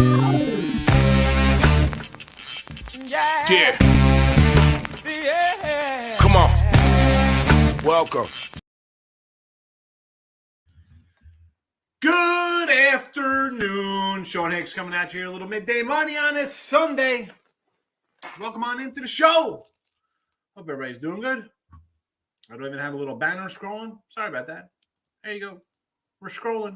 Yeah. Come on. Welcome. Good afternoon. Sean Higgs coming at you here, a little midday money on this Sunday. Welcome on into the show. Hope everybody's doing good. I don't even have a little banner scrolling. Sorry about that. There you go. We're scrolling.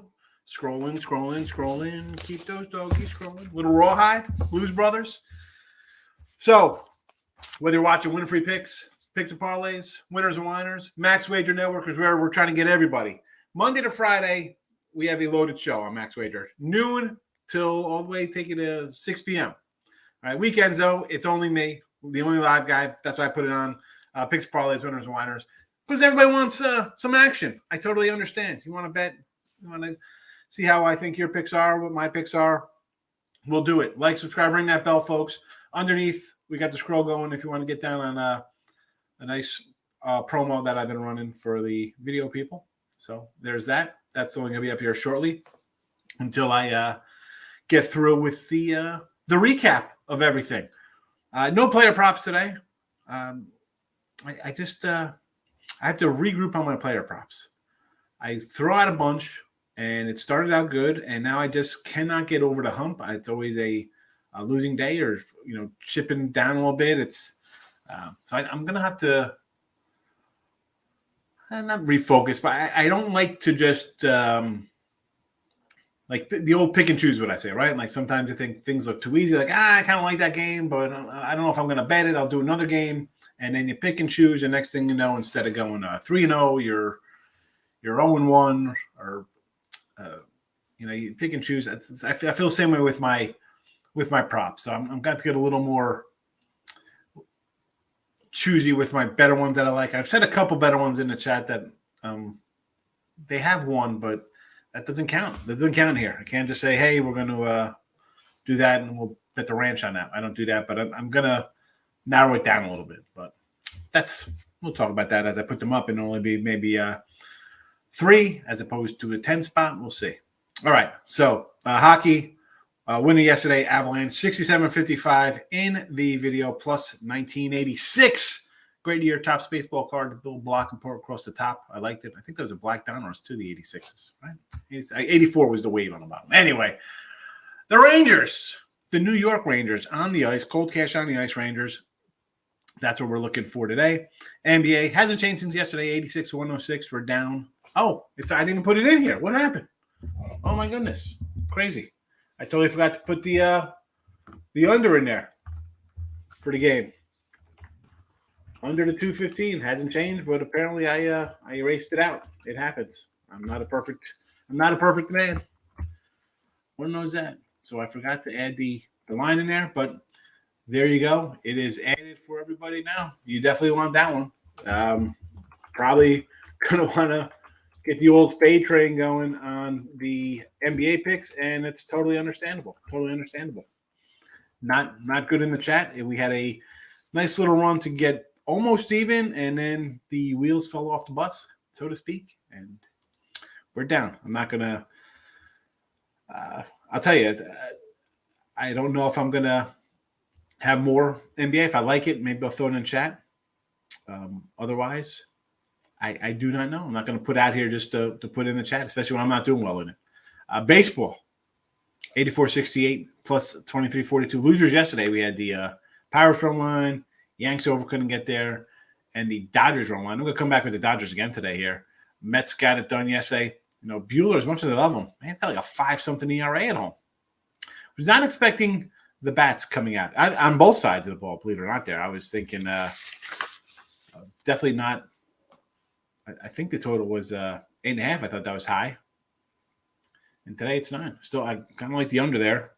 Scrolling. Keep those doggies scrolling. Little Rawhide, Blues Brothers. So, whether you're watching Winner Free Picks, Picks and Parlays, Winners and Whiners, Max Wager Network is where we're trying to get everybody. Monday to Friday, we have a loaded show on Max Wager. Noon till all the way take it to 6 p.m. All right, weekends, though, it's only me, the only live guy. That's why I put it on Picks and Parlays, Winners and Whiners. Because everybody wants some action. I totally understand. You want to bet, you want to see how I think your picks are, what my picks are, we'll do it. Like, subscribe, ring that bell, folks. Underneath, we got the scroll going if you want to get down on a nice promo that I've been running for the video people. So there's that. That's only going to be up here shortly until I get through with the recap of everything. No player props today. I have to regroup on my player props. I throw out a bunch, and it started out good, and now I just cannot get over the hump. It's always a losing day, or chipping down a little bit. It's so I'm gonna have to not refocus, but I don't like to just like the old pick and choose what I say, right? Like sometimes I think things look too easy, like I kind of like that game, but I don't know if I'm gonna bet it. I'll do another game, and then you pick and choose. And next thing you know, instead of going 3-0, you're 0-1, or you pick and choose. I feel the same way with my props. So I'm got to get a little more choosy with my better ones that I like. I've said a couple better ones in the chat that they have won, but that doesn't count. That doesn't count here. I can't just say, hey, we're going to do that and we'll bet the ranch on that. I don't do that, but I'm going to narrow it down a little bit. But we'll talk about that as I put them up, and only be maybe 3 as opposed to a 10 spot. We'll see. All right. So hockey. Winner yesterday, Avalanche, 67.55 in the video, plus 1986. Great year, Topps baseball card, the little block and pour across the top. I liked it. I think there was a black Donruss too, the 86s, right? 84 was the wave on the bottom. Anyway, the Rangers, the New York Rangers on the ice, cold cash on the ice, Rangers. That's what we're looking for today. NBA hasn't changed since yesterday, 86-106. We're down. Oh, I didn't put it in here. What happened? Oh, my goodness. Crazy. I totally forgot to put the under in there for the game. Under the 215 hasn't changed, but apparently I erased it out. It happens. I'm not a perfect man. One knows that. So I forgot to add the line in there, but there you go. It is added for everybody now. You definitely want that one. Probably gonna want to get the old fade train going on the NBA picks, and it's totally understandable. Not good in the chat. We had a nice little run to get almost even, and then the wheels fell off the bus, so to speak, and we're down. I'm not going to I'll tell you, I don't know if I'm going to have more NBA. If I like it, maybe I'll throw it in chat. Otherwise, I do not know. I'm not going to put out here just to put in the chat, especially when I'm not doing well in it. Baseball, 84-68 plus 23-42. Losers yesterday, we had the Pirates run line, Yanks over, couldn't get there, and the Dodgers run line. I'm going to come back with the Dodgers again today here. Mets got it done yesterday. Bueller, as much as I love him, man, he's got like a 5-something ERA at home. Was not expecting the bats coming out on both sides of the ball, believe it or not. There, I was thinking definitely not. I think the total was 8.5. I thought that was high. And today it's 9. Still, I kind of like the under there,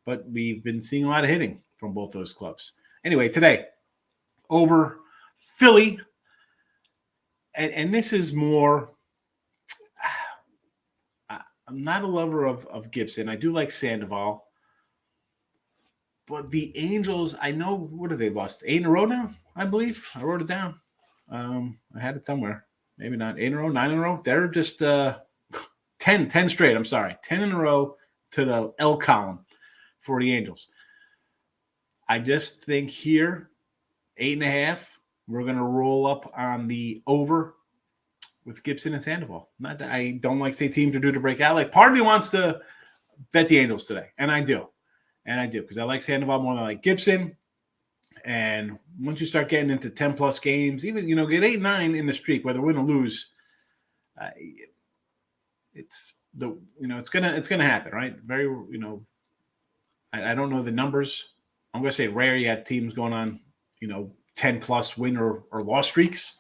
but we've been seeing a lot of hitting from both those clubs. Anyway, today, over Philly. And this is more, I'm not a lover of Gibson. I do like Sandoval. But the Angels, I know, what have they lost? 8 in a row now, I believe. I wrote it down. I had it somewhere. Maybe not 8 in a row, 9 in a row. They're just 10 straight. I'm sorry. 10 in a row to the L column. for the Angels. I just think here, 8.5, we're going to roll up on the over with Gibson and Sandoval. Not that I don't like say team to do to break out. Like part of me wants to bet the Angels today, and I do. Because I like Sandoval more than I like Gibson. And once you start getting into 10-plus games, even, get 8-9 in the streak, whether win or lose, it's gonna happen, right? Very, I don't know the numbers. I'm gonna say rare. You had teams going on, 10-plus win or loss streaks.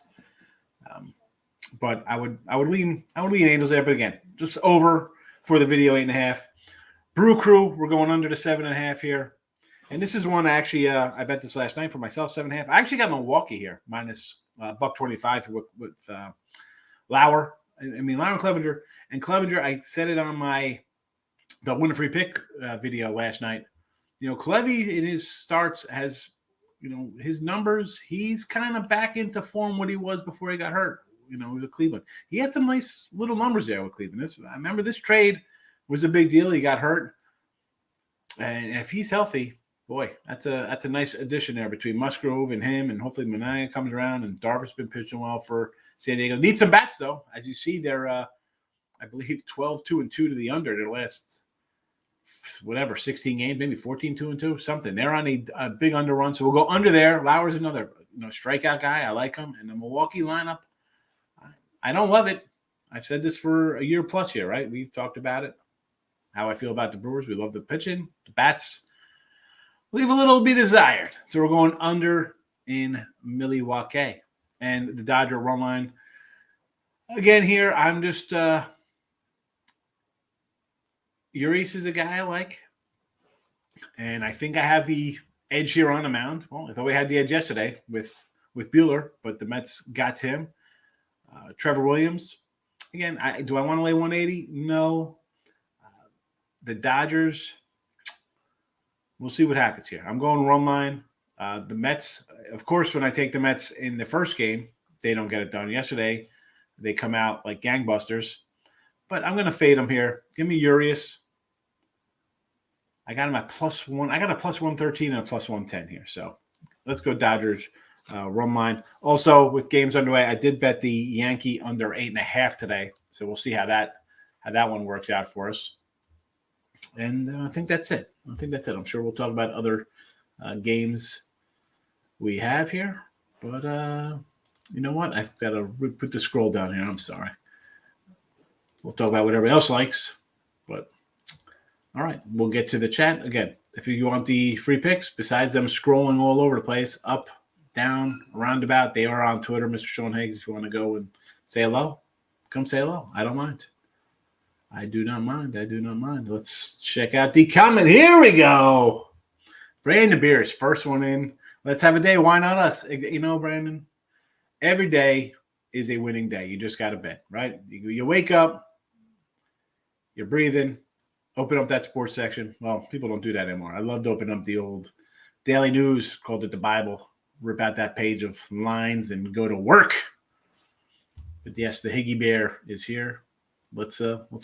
But I would lean Angels there. But again, just over for the video, 8.5. Brew Crew, we're going under the 7.5 here. And this is one actually, I bet this last night for myself, 7.5. I actually got Milwaukee here, minus $1.25 with Lauer. Lauer and Clevenger. And Clevenger, I said it on the Win a Free Pick video last night. Clevy in his starts has, his numbers, he's kind of back into form what he was before he got hurt, with Cleveland. He had some nice little numbers there with Cleveland. I remember this trade was a big deal. He got hurt. And if he's healthy, boy, that's a nice addition there between Musgrove and him, and hopefully Manaea comes around, and Darvish been pitching well for San Diego. Need some bats, though. As you see, they're, I believe, 12-2-2 to the under their last, 16 games, maybe 14-2-2, something. They're on a big under run, so we'll go under there. Lauer's another strikeout guy. I like him. And the Milwaukee lineup, I don't love it. I've said this for a year plus here, right? We've talked about it, how I feel about the Brewers. We love the pitching. The bats leave a little bit desired. So we're going under in Milwaukee. And the Dodger run line. Again here, I'm just Urias is a guy I like. And I think I have the edge here on the mound. Well, I thought we had the edge yesterday with Buehler, but the Mets got him. Trevor Williams. Again, do I want to lay 180? No. The Dodgers, we'll see what happens here. I'm going run line. The Mets, of course, when I take the Mets in the first game, they don't get it done. Yesterday, they come out like gangbusters. But I'm going to fade them here. Give me Urias. I got him at +1. I got a +113 and a +110 here. So let's go Dodgers run line. Also, with games underway, I did bet the Yankee under 8.5 today. So we'll see how that one works out for us. And I think that's it. I'm sure we'll talk about other games we have here. But you know what? I've got to put the scroll down here. I'm sorry. We'll talk about what everybody else likes. But all right, we'll get to the chat. Again, if you want the free picks, besides them scrolling all over the place, up, down, roundabout, they are on Twitter, Mr. Sean Higgs. If you want to go and say hello, come say hello. I don't mind. I do not mind. Let's check out the comment. Here we go. Brandon Beers, first one in. Let's have a day. Why not us? Brandon, every day is a winning day. You just got to bet, right? You wake up, you're breathing, open up that sports section. Well, people don't do that anymore. I love to open up the old Daily News, called it the Bible, rip out that page of lines and go to work. But yes, the Higgy Bear is here. Let's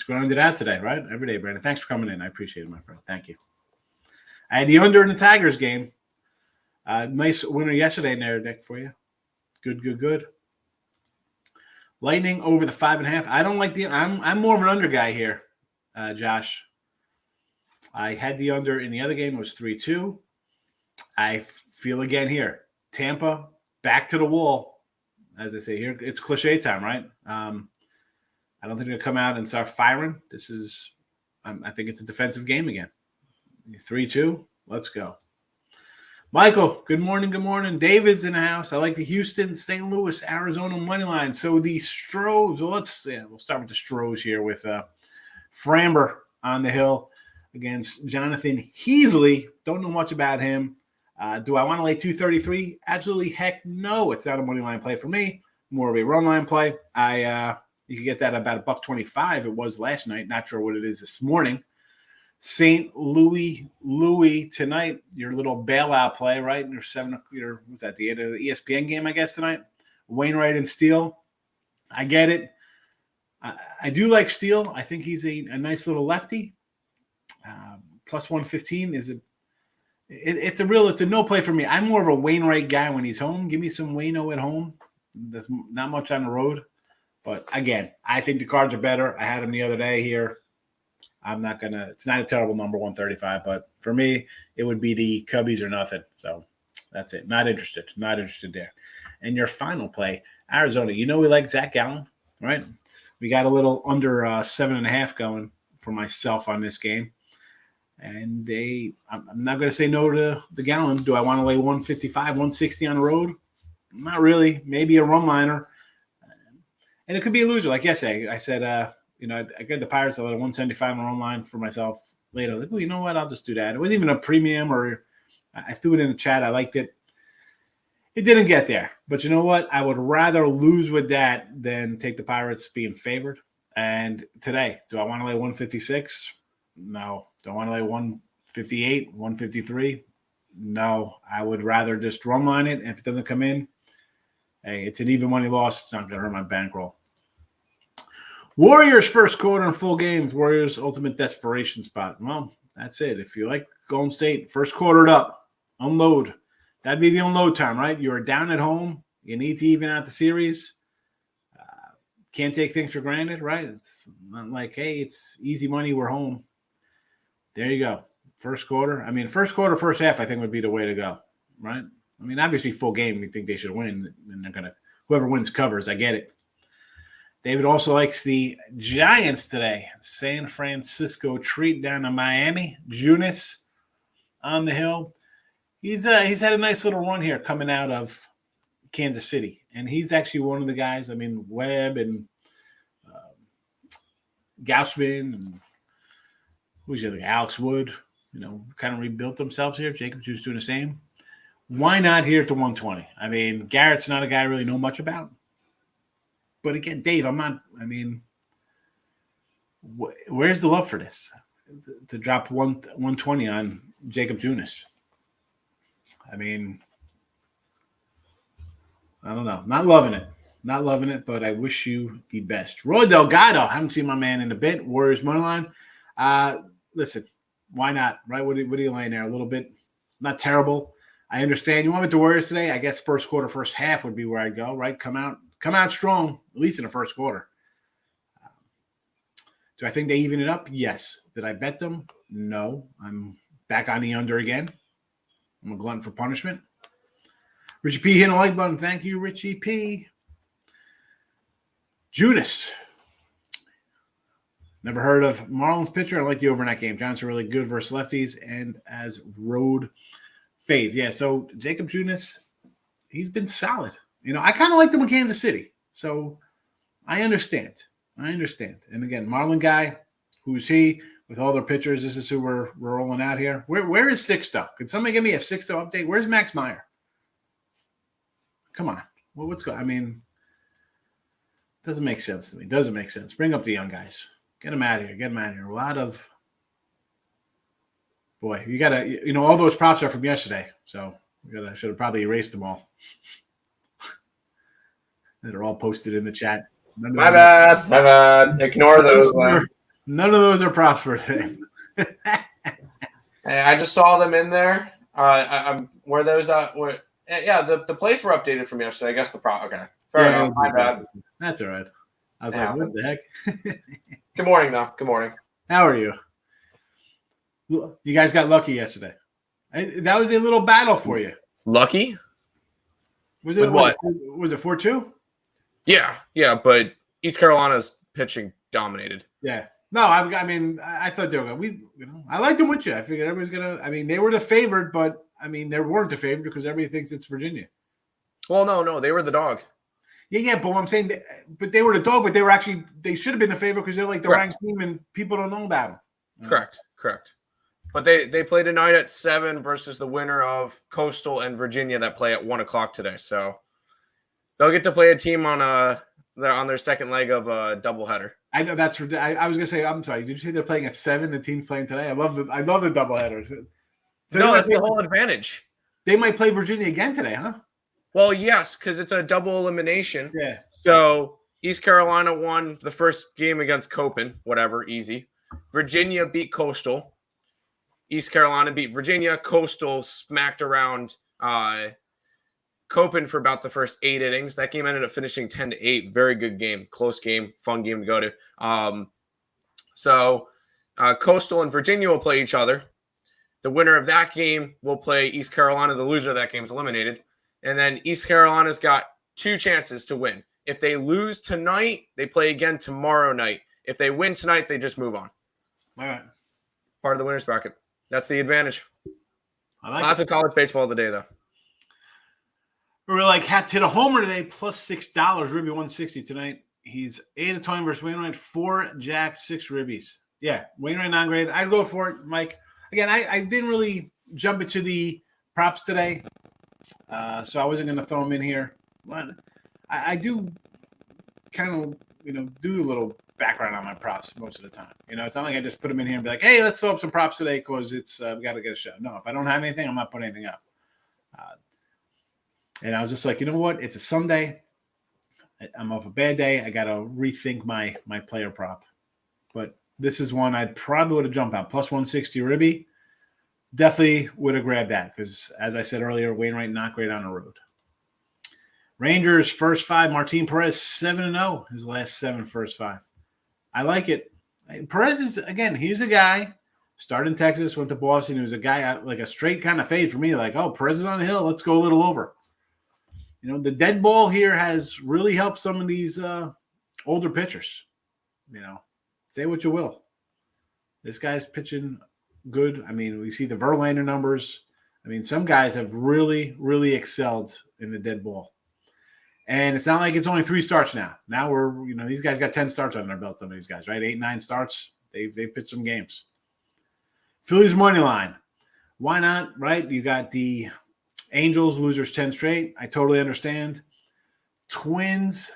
grind it out today, right? Every day, Brandon. Thanks for coming in. I appreciate it, my friend. Thank you. I had the under in the Tigers game. Nice winner yesterday in there, Nick, for you. Good. Lightning over the 5.5. I don't like I'm more of an under guy here, Josh. I had the under in the other game. It was 3-2. I feel again here. Tampa, back to the wall. As I say here, it's cliche time, right? I don't think they'll come out and start firing. I think it's a defensive game again. 3-2. Let's go. Michael, good morning. David's in the house. I like the Houston, St. Louis, Arizona money line. So the Stros, we'll start with the Stros here with Framber on the hill against Jonathan Heasley. Don't know much about him. Do I want to lay 233? Absolutely heck no. It's not a money line play for me. More of a run line play. You can get that about $1.25. It was last night. Not sure what it is this morning. St. Louis tonight. Your little bailout play, right? What's that? The end of the ESPN game, I guess, tonight. Wainwright and Steele. I get it. I do like Steele. I think he's a nice little lefty. plus 115 is it's a no play for me. I'm more of a Wainwright guy when he's home. Give me some Waino at home. There's not much on the road. But again, I think the Cards are better. I had them the other day here. I'm not going to – it's not a terrible number, 135. But for me, it would be the Cubbies or nothing. So that's it. Not interested. Not interested there. And your final play, Arizona. You know we like Zach Gallen, right? We got a little under 7.5 going for myself on this game. And I'm not going to say no to the Gallen. Do I want to lay 155, 160 on the road? Not really. Maybe a run liner. And it could be a loser. Like yesterday, I said, I got the Pirates. I let a 175 on the run line for myself later. I was like, well, you know what? I'll just do that. It wasn't even a premium, or I threw it in the chat. I liked it. It didn't get there. But you know what? I would rather lose with that than take the Pirates being favored. And today, do I want to lay 156? No. Do I want to lay 158, 153? No. I would rather just run line it. And if it doesn't come in, hey, it's an even money loss. It's not going to hurt my bankroll. Warriors first quarter and full games. Warriors ultimate desperation spot. Well, that's it. If you like Golden State, first quarter it up. Unload. That'd be the unload time, right? You're down at home. You need to even out the series. Can't take things for granted, right? It's not like, hey, it's easy money. We're home. There you go. First quarter. I mean, first quarter, first half, I think would be the way to go, right? I mean, obviously, full game, we think they should win, and they're going to – whoever wins covers. I get it. David also likes the Giants today. San Francisco treat down to Miami. Junis on the hill. He's had a nice little run here coming out of Kansas City, and he's actually one of the guys. I mean, Webb and Gausman and who's the other guy? Alex Wood, kind of rebuilt themselves here. Jacobs was doing the same. Why not here at the 120? I mean, Garrett's not a guy I really know much about. But again, Dave, where's the love for this? To drop 120 on Jacob Junis. I mean, I don't know. Not loving it, but I wish you the best. Roy Delgado, haven't seen my man in a bit. Warriors money line. Listen, why not, right? What are you laying there? A little bit, not terrible. I understand. You want me to Warriors today? I guess first quarter, first half would be where I'd go, right? Come out strong, at least in the first quarter. Do I think they even it up? Yes. Did I bet them? No. I'm back on the under again. I'm a glutton for punishment. Richie P hitting a like button. Thank you, Richie P. Judas. Never heard of Marlins pitcher. I like the overnight game. Giants are really good versus lefties and as road fave. Yeah, so Jacob Junis, he's been solid. I kind of liked him in Kansas City. So I understand. And again, Marlin guy, who's he? With all their pitchers, this is who we're rolling out here. Where is Sixto? Could somebody give me a Sixto update? Where's Max Meyer? Come on. What's going on? I mean, doesn't make sense to me. Doesn't make sense. Bring up the young guys. Get them out of here. A lot of – boy, you got to – all those props are from yesterday. So should have probably erased them all. They're all posted in the chat. My bad. Ignore those. None of those are props for today. Hey, I just saw them in there. Were those the plays were updated from yesterday. I guess the prop. Okay, fair enough. My bad. That's all right. I was like, what the heck? Good morning, though. Good morning. How are you? You guys got lucky yesterday. That was a little battle for you. Lucky? Was it what? Was it 4-2? Yeah, but East Carolina's pitching dominated. Yeah. No, I thought they were going to. I liked them with you. I figured everybody's going to. They were the favorite, but, they weren't the favorite because everybody thinks it's Virginia. Well, no, they were the dog. Yeah, but what I'm saying, but they were the dog, but they should have been the favorite because they're like the ranked team and people don't know about them. Correct. But they play tonight at 7 versus the winner of Coastal and Virginia that play at 1 o'clock today. So they'll get to play a team on their second leg of a doubleheader. I know that's. I was gonna say. I'm sorry. Did you say they're playing at 7? The team's playing today. I love the doubleheader. So no, that's the whole advantage. They might play Virginia again today, huh? Well, yes, because it's a double elimination. Yeah. So East Carolina won the first game against Copen, whatever, easy. Virginia beat Coastal. East Carolina beat Virginia. Coastal smacked around Copen for about the first 8 innings. That game ended up finishing 10-8. Very good game, close game, fun game to go to. So Coastal and Virginia will play each other. The winner of that game will play East Carolina. The loser of that game is eliminated. And then East Carolina's got 2 chances to win. If they lose tonight, they play again tomorrow night. If they win tonight, they just move on. All right. Part of the winner's bracket. That's the advantage. I like Lots it. of college baseball today, though. We're like, Hat hit a homer today, plus $6. Ribby 160 tonight. He's 8-20 versus Wainwright, 4 jacks, 6 ribbies. Yeah, Wainwright non-grade. I'd go for it, Mike. Again, I didn't really jump into the props today, so I wasn't going to throw them in here. But I do kind of, do a little background on my props most of the time. It's not like I just put them in here and be like, hey, let's throw up some props today because it's we got to get a show. No, if I don't have anything, I'm not putting anything up. And I was just like, you know what? It's a Sunday. I'm off a bad day. I got to rethink my player prop. But this is one I'd probably would have jumped on. Plus 160 Ribby. Definitely would have grabbed that because, as I said earlier, Wainwright not great on the road. Rangers first 5. Martin Perez 7-0. His last 7 first 5. I like it. Perez is, again, he's a guy. Started in Texas, went to Boston. He was a guy like a straight kind of fade for me. Like, oh, Perez is on the hill. Let's go a little over. The dead ball here has really helped some of these older pitchers. Say what you will. This guy's pitching good. I mean, we see the Verlander numbers. I mean, some guys have really, really excelled in the dead ball. And it's not like it's only 3 starts now. Now these guys got 10 starts on their belt, some of these guys, right? 8, 9 starts. They've pitched some games. Phillies money line. Why not, right? You got the Angels, losers 10 straight. I totally understand. Twins,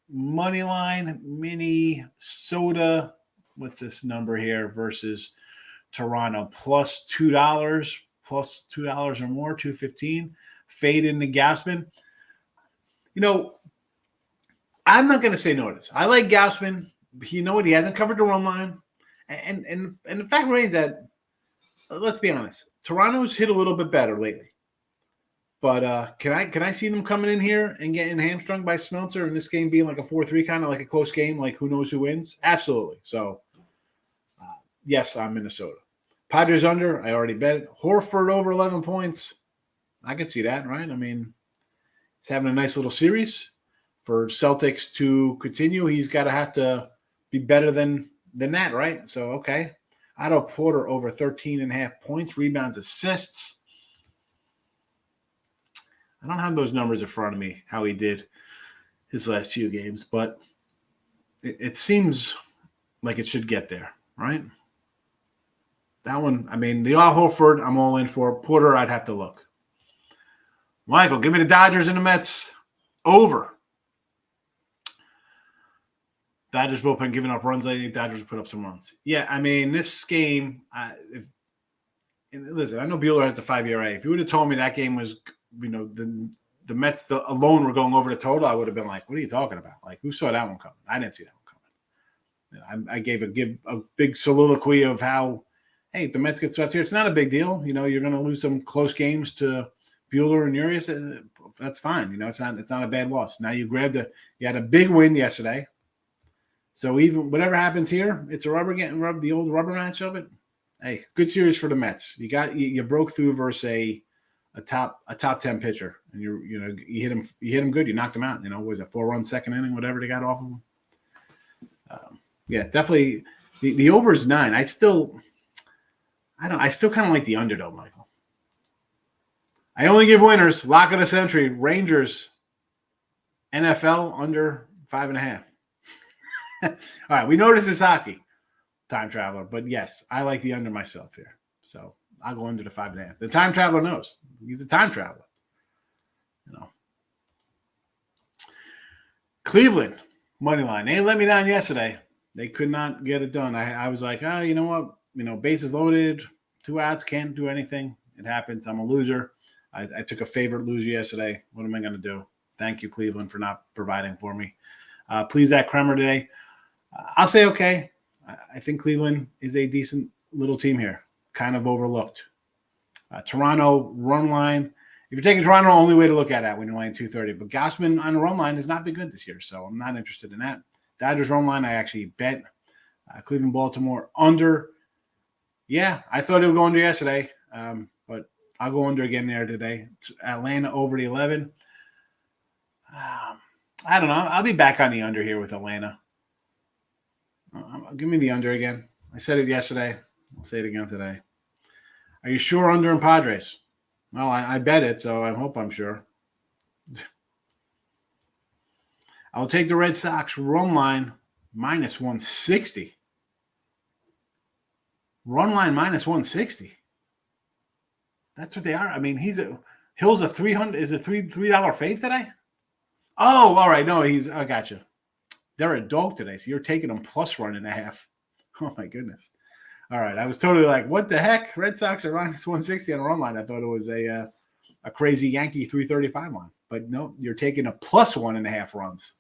money line, Minnesota. What's this number here versus Toronto? Plus $2, plus $2 or more, $2.15. Fade into Gausman. I'm not going to say no to this. I like Gausman. You know what? He hasn't covered the run line. And the fact remains that, let's be honest, Toronto's hit a little bit better lately. But can I see them coming in here and getting hamstrung by Smeltzer and this game being like a 4-3, kind of like a close game, like who knows who wins? Absolutely. So, yes, I'm Minnesota. Padres under, I already bet it. Horford over 11 points. I can see that, right? I mean, he's having a nice little series. For Celtics to continue, he's got to have to be better than that, right? So, okay. Otto Porter over 13.5 points, rebounds, assists. I don't have those numbers in front of me, how he did his last 2 games, but it seems like it should get there, right? That one, I mean, the Horford, I'm all in for. Porter, I'd have to look. Michael, give me the Dodgers and the Mets over. Dodgers bullpen giving up runs lately. Dodgers will put up some runs. Yeah, I mean, this game, listen, I know Buehler has a 5 ERA. If you would have told me that game was, the Mets alone were going over the total, I would have been like, what are you talking about? Like, who saw that one coming? I didn't see that one coming. I gave a big soliloquy of how, hey, if the Mets get swept here, it's not a big deal. You're going to lose some close games to Buehler and Urias. That's fine. It's not a bad loss. Now you had a big win yesterday. So even whatever happens here, it's a the old rubber match of it. Hey, good series for the Mets. You broke through versus a top 10 pitcher, and you hit him good. You knocked him out. Was it 4-run second inning, whatever they got off of him. Yeah, definitely. The over is 9. I still kind of like the under though, Michael. I only give winners. Lock of the century. Rangers. NFL under 5.5. All right, we know this is hockey, time traveler, but yes, I like the under myself here. So I'll go under the 5.5. The time traveler knows he's a time traveler. Cleveland money line. They let me down yesterday. They could not get it done. I was like, oh, you know what? Bases loaded, 2 outs, can't do anything. It happens. I'm a loser. I took a favorite loser yesterday. What am I going to do? Thank you, Cleveland, for not providing for me. Please, Zach Kremer today. I'll say okay. I think Cleveland is a decent little team here. kind of overlooked. Toronto run line. If you're taking Toronto, only way to look at it when you're laying 230. But Gausman on the run line has not been good this year, so I'm not interested in that. Dodgers run line, I actually bet. Cleveland, Baltimore under. Yeah, I thought it would go under yesterday, but I'll go under again there today. Atlanta over the 11. I don't know. I'll be back on the under here with Atlanta. Give me the under again. I said it yesterday. I'll say it again today. Are you sure under in Padres? Well, I bet it, so I hope I'm sure. I'll take the Red Sox run line minus 160. Run line minus 160. That's what they are. I mean, Hill's a 300. Is a $3 fave today? Oh, all right. No, I got you. They're a dog today, so you're taking them plus 1.5. Oh my goodness. All right, I was totally like, what the heck? Red Sox are minus 160 on a run line. I thought it was a crazy Yankee 335 line, but no, you're taking a plus 1.5 runs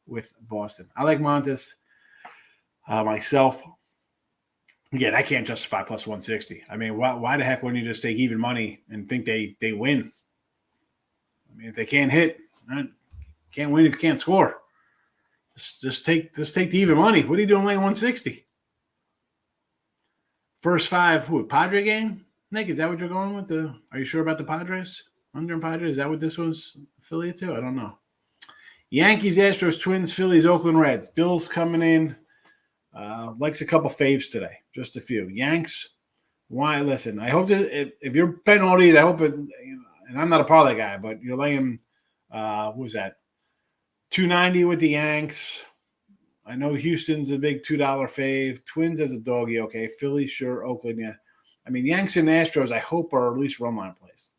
with Boston. I like Montes. Myself, again, I can't justify plus 160. I mean, why the heck wouldn't you just take even money and think they win? I mean, if they can't hit, can't win if you can't score. Just take the even money. What are you doing laying 160? First 5, Padre game? Nick, is that what you're going with? Are you sure about the Padres? Under in Padres? Is that what this was affiliate to? I don't know. Yankees, Astros, Twins, Phillies, Oakland Reds. Bills coming in. Likes a couple faves today. Just a few. Yanks. Why? Listen, I hope that if you're betting all these, I hope it, and I'm not a parlay guy, but you're laying, what was that? 290 with the Yanks. I know Houston's a big $2 fave. Twins as a doggy, okay. Philly, sure. Oakland, yeah. I mean, Yanks and Astros, I hope are at least run line plays.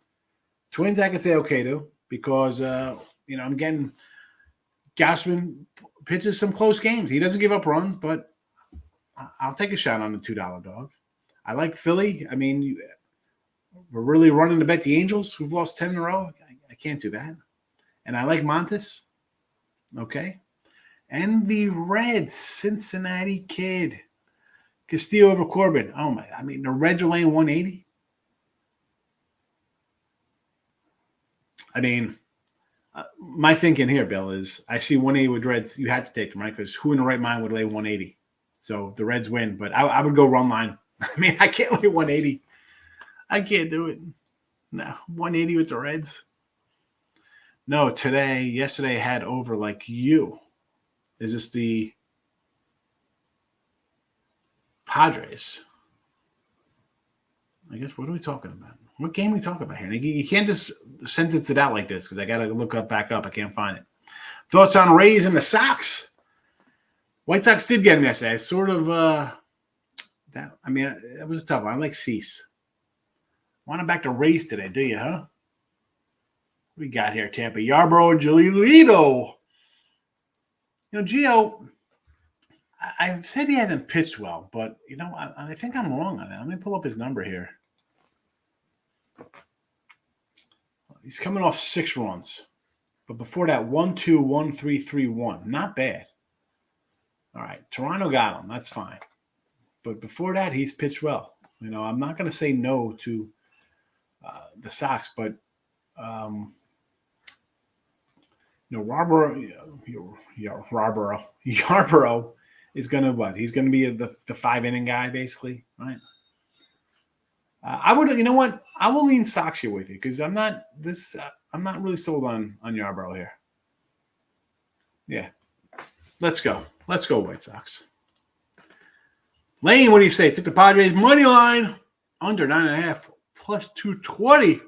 Twins, I can say okay to because I'm getting Gausman pitches some close games. He doesn't give up runs, but I'll take a shot on the $2 dog. I like Philly. I mean, we're really running to bet the Angels, who've lost 10 in a row. I can't do that. And I like Montes. Okay. And the Reds, Cincinnati Kid. Castillo over Corbin. Oh, my. I mean, the Reds are laying 180. I mean, my thinking here, Bill, is I see 180 with Reds. You had to take them, right? Because who in the right mind would lay 180? So the Reds win. But I would go run line. I mean, I can't lay 180. I can't do it. No, 180 with the Reds. No, yesterday I had over like you. Is this the Padres? I guess what are we talking about? What game are we talking about here? You can't just sentence it out like this because I got to look back up. I can't find it. Thoughts on Rays and the Sox? White Sox did get him yesterday. I sort of it was a tough one. I like Cease. Want him back to Rays today, do you, huh? What we got here, Tampa. Yarbrough and Giolito. Gio, I've said he hasn't pitched well, but, I think I'm wrong on that. Let me pull up his number here. He's coming off 6 runs. But before that, 1-2, 1-3, 3-1. Not bad. All right, Toronto got him. That's fine. But before that, he's pitched well. I'm not going to say no to the Sox, but Yarbrough is going to what? He's going to be the 5-inning guy, basically, right? I would, what? I will lean Sox here with you because I'm not really sold on Yarbrough here. Yeah, let's go, White Sox. Lane, what do you say? Took the Padres money line under 9.5 plus 220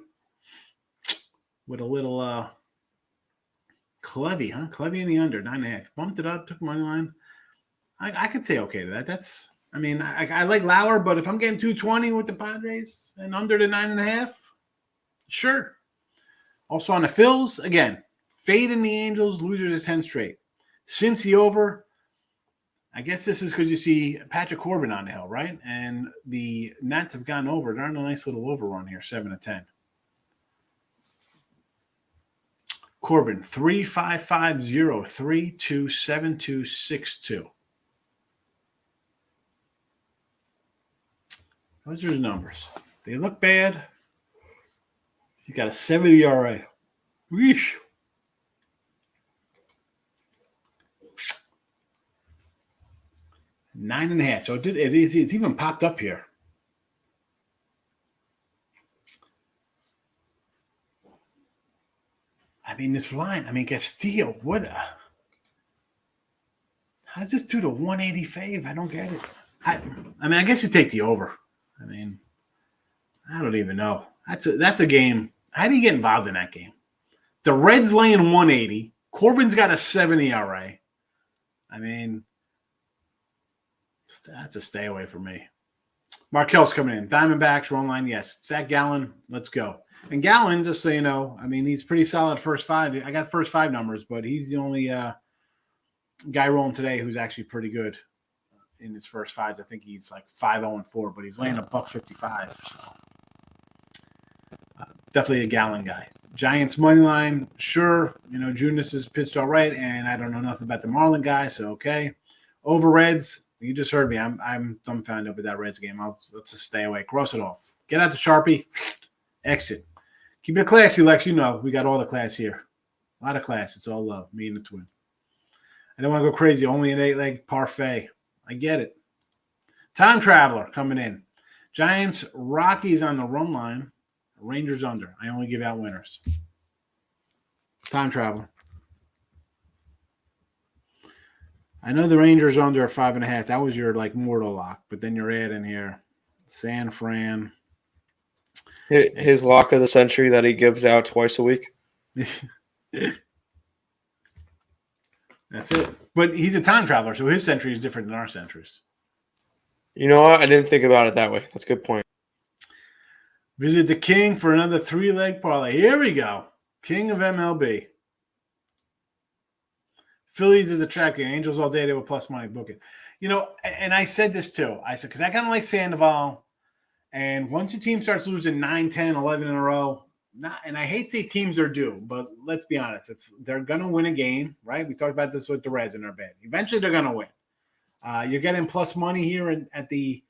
with a little Clevy, huh? Clevy in the under 9.5. Bumped it up, took money line. I could say okay to that. That's, I like Lauer, but if I'm getting 220 with the Padres and under the 9.5, sure. Also on the Phils, again, fading the Angels, losers of 10 straight. Since the over, I guess this is because you see Patrick Corbin on the hill, right? And the Nats have gone over. They're on a nice little overrun here, 7-10. Corbin, 3.550-327262. Wizards numbers. They look bad. He's got a 70 ERA. Weesh. Nine and a half. So it's even popped up here. I mean, this line. I mean, Castillo. How's this do to 185? I don't get it. I mean, I guess you take the over. I mean, I don't even know. That's a game. How do you get involved in that game? The Reds laying 180. Corbin's got a 70 ERA. I mean, that's a stay away from me. Markel's coming in. Diamondbacks, wrong line, yes. Zach Gallen, let's go. And Gallen, just so you know, I mean, he's pretty solid first five. I got first five numbers, but he's the only guy rolling today who's actually pretty good in his first fives. I think he's like 5-0-4, but he's laying $1.55. So. Definitely a Gallen guy. Giants money line, sure. You know, Junis has pitched all right, and I don't know nothing about the Marlin guy, so okay. Over Reds, you just heard me. I'm dumbfounded with that Reds game. Let's just stay away. Cross it off. Get out the Sharpie. Exit. Keep it classy, Lex. You know, we got all the class here. A lot of class. It's all love. Me and the twin. I don't want to go crazy. Only an 8-leg parfait. I get it. Time Traveler coming in. Giants, Rockies on the run line. Rangers under. I only give out winners. Time Traveler. I know the Rangers under 5.5. That was your like mortal lock, but then you're adding here San Fran. His lock of the century that he gives out twice a week. That's it. But he's a time traveler, so his century is different than our centuries. You know what? I didn't think about it that way. That's a good point. Visit the King for another 3-leg parlay. Here we go. King of MLB. Phillies is a trap game. Angels all day. They were plus money. Book it. You know, and I said this too. I said, because I kind of like Sandoval. And once your team starts losing 9, 10, 11 in a row, and I hate to say teams are due, but let's be honest. They're going to win a game, right? We talked about this with the Reds in our bed. Eventually, they're going to win. You're getting plus money here at the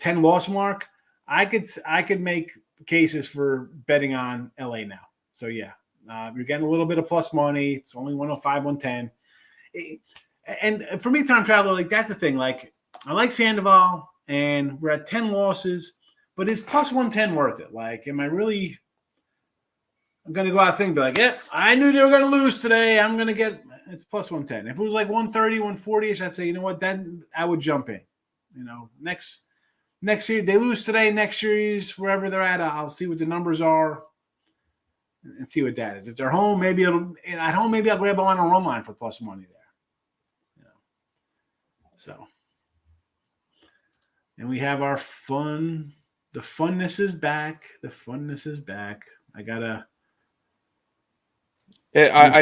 10-loss mark. I could make cases for betting on LA now. So, yeah, you're getting a little bit of plus money. It's only 105, 110. And for me, time traveler, like that's the thing. Like I like Sandoval, and we're at 10 losses, but is plus 110 worth it? Like, am I really? I'm gonna go out and be like, yep, I knew they were gonna lose today. I'm gonna get it's plus 110. If it was like 130, 140ish, I'd say, you know what, then I would jump in. You know, next year they lose today. Next series, wherever they're at, I'll see what the numbers are. And see what that is. If they're home, maybe at home, maybe I'll grab them on a run line for plus money there. You know. So, and we have our fun. The funness is back. The funness is back. I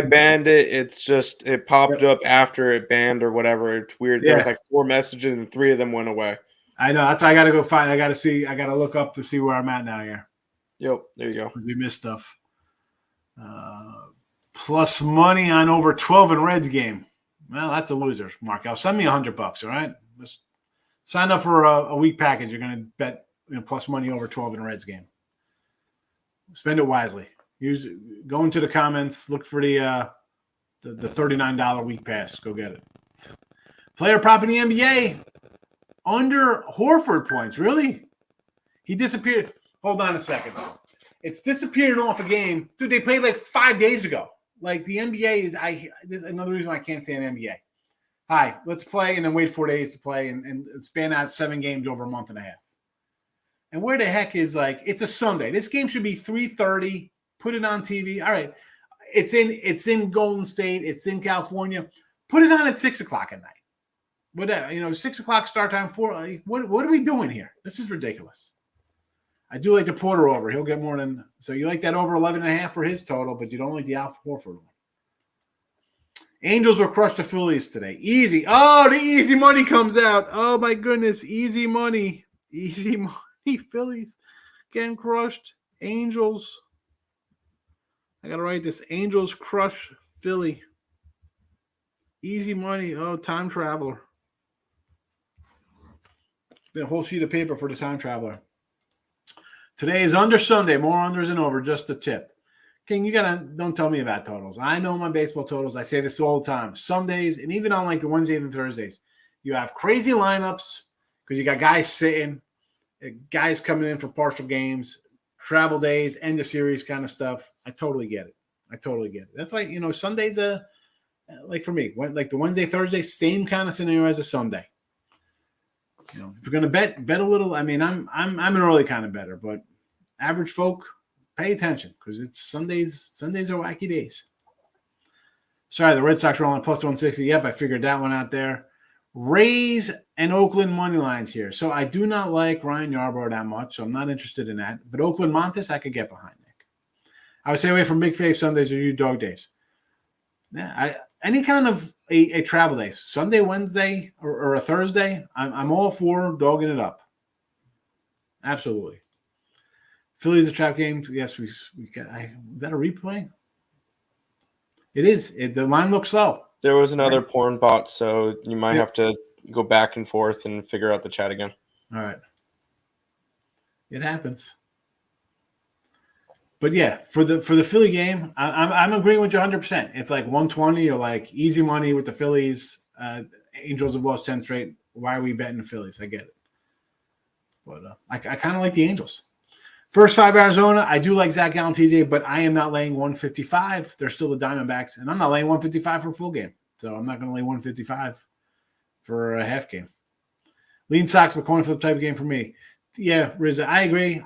banned it. It's just it popped up after it banned or whatever. It's weird. Yeah. There was like 4 messages and 3 of them went away. I know. That's why I got to go find. I got to see. I got to look up to see where I'm at now here. Yep. There you go. We missed stuff. Plus money on over 12 in Reds game. Well, that's a loser, Mark. Send me $100. All right, just sign up for a week package. You're going to bet plus money over 12 in Reds game. Spend it wisely. Go into the comments. Look for the $39 week pass. Go get it. Player prop in the NBA under Horford points. Really? He disappeared. Hold on a second. It's disappearing off a game. Dude, they played like 5 days ago. Like the NBA is this is another reason why I can't stand NBA. Hi, let's play and then wait 4 days to play and span out 7 games over a month and a half. And where the heck is it's a Sunday. This game should be 3:30. Put it on TV. All right. It's in Golden State. It's in California. Put it on at 6:00 at night. Whatever, 6:00 start time. What are we doing here? This is ridiculous. I do like the Porter over. He'll get more than – so you like that over 11.5 for his total, but you don't like the Al Horford one. Angels will crush the Phillies today. Easy. Oh, the easy money comes out. Oh, my goodness. Easy money. Easy money. Phillies getting crushed. Angels. I got to write this. Angels crush Philly. Easy money. Oh, time traveler. A whole sheet of paper for the time traveler. Today is under Sunday. More unders and over. Just a tip. King, don't tell me about totals. I know my baseball totals. I say this all the time. Sundays, and even on like the Wednesdays and Thursdays, you have crazy lineups because you got guys sitting, guys coming in for partial games, travel days, end of series kind of stuff. I totally get it. That's why, Sundays, like for me, like the Wednesday, Thursday, same kind of scenario as a Sunday. If you're going to bet a little. I mean, I'm an early kind of better, but average folk, pay attention because it's Sundays. Sundays are wacky days. Sorry, the Red Sox are only plus 160. Yep, I figured that one out there. Rays and Oakland money lines here. So I do not like Ryan Yarbrough that much, so I'm not interested in that. But Oakland Montes, I could get behind, Nick. I would stay away from big face Sundays or you dog days. Yeah, any kind of a travel day, Sunday, Wednesday, or a Thursday, I'm all for dogging it up. Absolutely. Phillies a trap game. Yes, we got. Is that a replay? It is. The line looks slow. There was another porn bot, so you might have to go back and forth and figure out the chat again. All right. It happens. But yeah, for the Philly game, I'm agreeing with you 100%. It's like 120 or like easy money with the Phillies. Angels have lost 10 straight. Why are we betting the Phillies? I get it. But I kind of like the Angels. First 5 Arizona, I do like Zach Gallen, TJ, but I am not laying 155. They're still the Diamondbacks, and I'm not laying 155 for a full game. So I'm not going to lay 155 for a half game. Lean Sox, but coin flip type of game for me. Yeah, Rizza, I agree.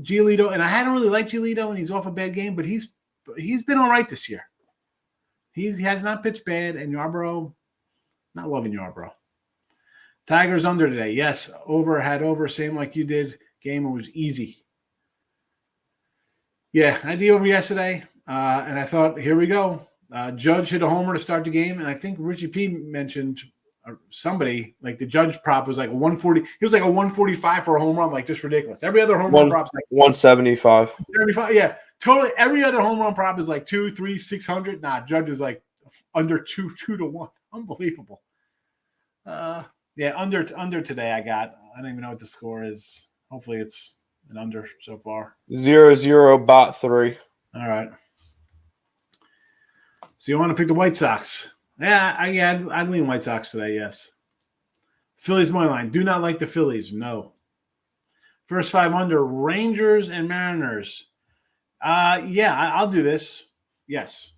Giolito, and I hadn't really liked Giolito, and he's off a bad game, but he's been all right this year. He has not pitched bad, and Yarbrough, not loving Yarbrough. Tigers under today. Yes, had over, same like you did. Game, it was easy. Yeah, I did over yesterday, and I thought, here we go. Judge hit a homer to start the game, and I think Richie P mentioned somebody, like the Judge prop was like a 140. He was like a 145 for a home run, like just ridiculous. Every other home run prop's like 175. 175, yeah, totally. Every other home run prop is like 2, 3, 600. Nah, Judge is like under 2 to 1. Unbelievable. Yeah, under today. I don't even know what the score is. Hopefully it's an under so far. 0-0 bot 3. All right. So you want to pick the White Sox? Yeah, I'd lean White Sox today, yes. Phillies money line. Do not like the Phillies, no. First 5 under, Rangers and Mariners. Yeah, I'll do this. Yes.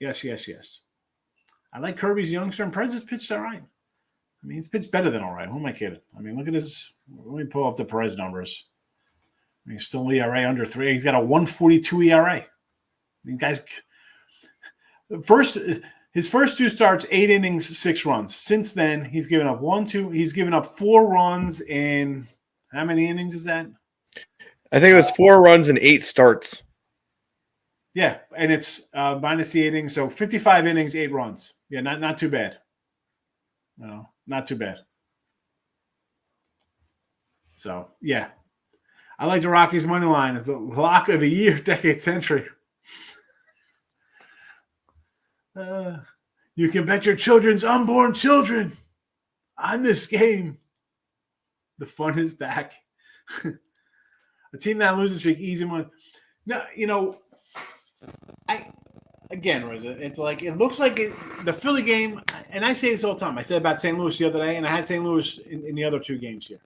I like Kirby's youngster, and Perez has pitched all right. I mean, he's pitched better than all right. Who am I kidding? I mean, look at his – let me pull up the Perez numbers. I mean, he's still ERA under 3. He's got a 1.42 ERA. I mean, guys – his first 2 starts, 8 innings, 6 runs. Since then, he's given up 4 runs in how many innings is that? I think it was 4 runs and 8 starts. Yeah, and it's minus the 8 innings, so 55 innings, 8 runs. Yeah, not too bad. No, not too bad. So, yeah. I like the Rockies money line. It's the lock of the year, decade, century. You can bet your children's unborn children on this game. The fun is back. A team that loses streak, easy money. No, it's like it looks like the Philly game, and I say this all the time. I said about St. Louis the other day, and I had St. Louis in the other 2 games here.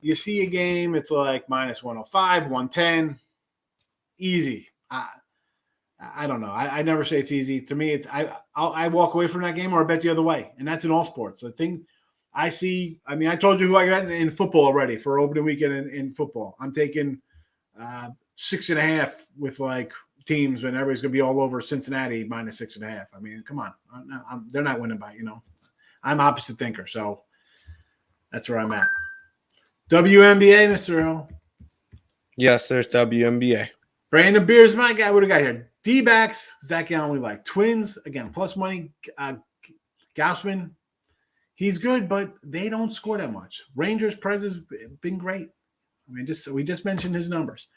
You see a game, it's like minus 105, 110, easy. I don't know. I never say it's easy. To me, it's I walk away from that game or I bet the other way, and that's in all sports. The thing I see, I mean, I told you who I got in football already for opening weekend in football. I'm taking 6.5 with like teams when everybody's going to be all over Cincinnati minus 6.5. I mean, come on. They're not winning by, I'm opposite thinker. So that's where I'm at. WNBA, Mr. Hill. Yes, there's WNBA. Brandon Beers, my guy. What do we got here? D-backs, Zach Gallen, we like. Twins, again, plus money. Gaussman, he's good, but they don't score that much. Rangers, Perez has been great. I mean, we just mentioned his numbers.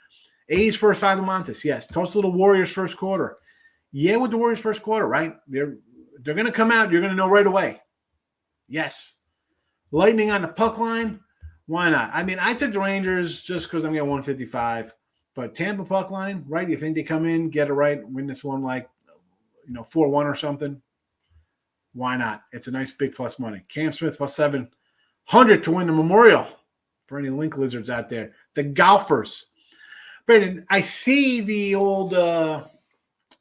A's first 5 of Montes, yes. Toast little Warriors first quarter. Yeah, with the Warriors first quarter, right? They're going to come out. You're going to know right away. Yes. Lightning on the puck line. Why not? I mean, I took the Rangers just because I'm getting 155. But Tampa puck line, right? You think they come in, get it right, win this one like 4-1 or something? Why not? It's a nice big plus money. Cam Smith plus 700 to win the Memorial for any Link Lizards out there. The golfers. Brandon, I see the old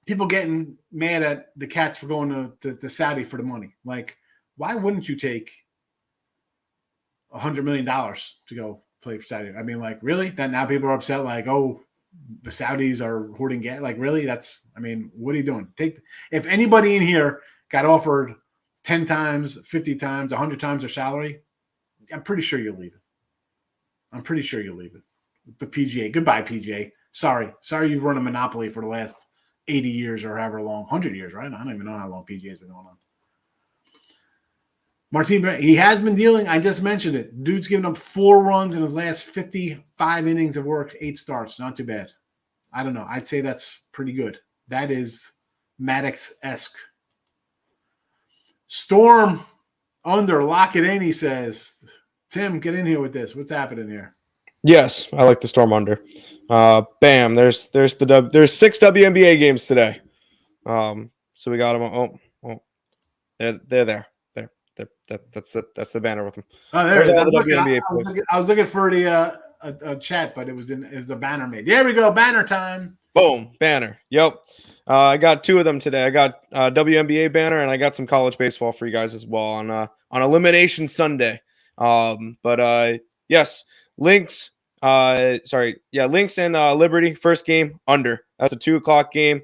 people getting mad at the Cats for going to Saudi for the money. Like, why wouldn't you take $100 million to go play for Saudi? I mean, like, really? That now people are upset, like, oh, the Saudis are hoarding gas. Like, really? What are you doing? If anybody in here got offered 10 times, 50 times, 100 times their salary, I'm pretty sure you'll leave it. The PGA. Goodbye, PGA. Sorry, you've run a monopoly for the last 80 years or however long. 100 years, right? I don't even know how long PGA's been going on. Martin, he has been dealing. I just mentioned it. Dude's given up 4 runs in his last 55 innings of work, 8 starts. Not too bad. I don't know. I'd say that's pretty good. That is Maddox-esque. Storm under. Lock it in, he says. Tim, get in here with this. What's happening here? Yes, I like the Storm under. Bam. There's 6 WNBA games today. So we got them. Oh, they're there. That's the banner with them. Oh, there it is. I was looking for the a chat, but it was a banner made. There we go, banner time. Boom, banner. Yep. I got 2 of them today. I got WNBA banner, and I got some college baseball for you guys as well on Elimination Sunday. Yes, Lynx. Lynx and Liberty first game under. That's a 2:00 game.